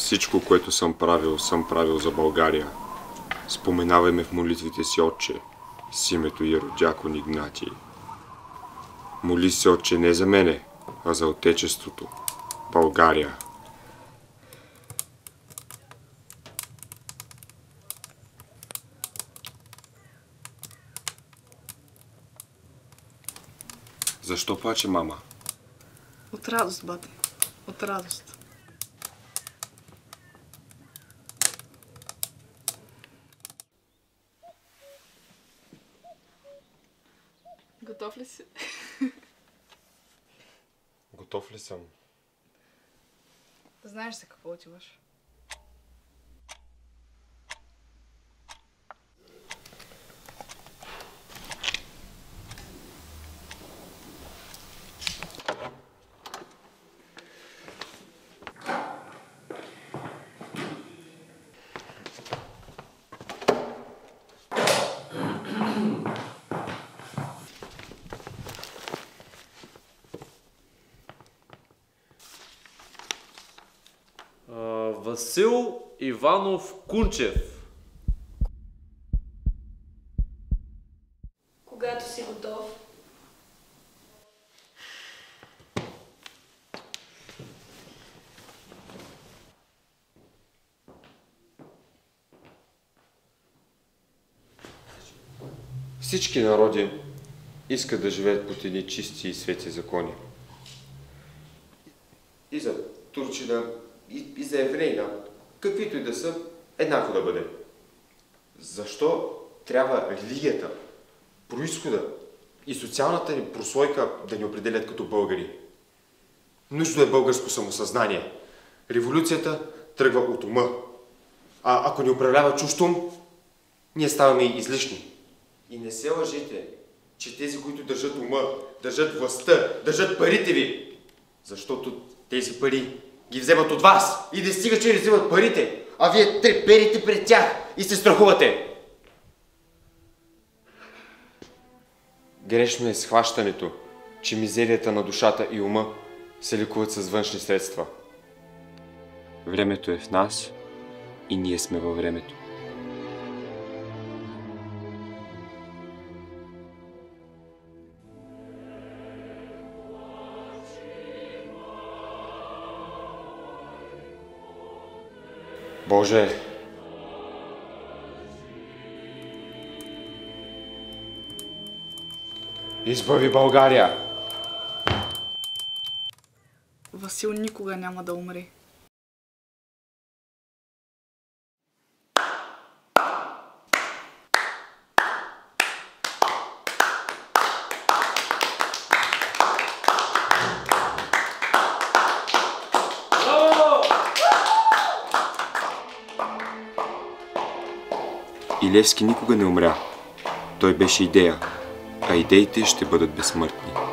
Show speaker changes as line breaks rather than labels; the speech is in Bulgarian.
Всичко, което съм правил за България. Споменавай ме в молитвите си, Отче, с името Иеродиакон Игнатий. Моли се, Отче, не за мене, а за Отечеството, България. Защо плаче мама?
От радост, бате. От радост. Готов ли си?
Готов ли съм?
Знаеш за какво отиваш?
Васил Иванов Кунчев.
Когато си готов.
Всички народи искат да живеят под едни чисти и свети закони. И за турчина, и за евреина, каквито и да са, еднакво да бъде. Защо трябва религията, произхода и социалната ни прослойка да ни определят като българи? Нужно е българско самосъзнание. Революцията тръгва от ума. А ако ни управлява чужд ум, ние ставаме излишни. И не се лъжете, че тези, които държат ума, държат властта, държат парите ви. Защото тези пари ги вземат от вас и не стига, че не вземат парите, а вие треперите пред тях и се страхувате. Грешно е схващането, че мизерията на душата и ума се лекуват с външни средства. Времето е в нас и ние сме във времето. Боже, избави България!
Васил никога няма да умре.
И Левски никога не умря. Той беше идея, а идеите ще бъдат безсмъртни.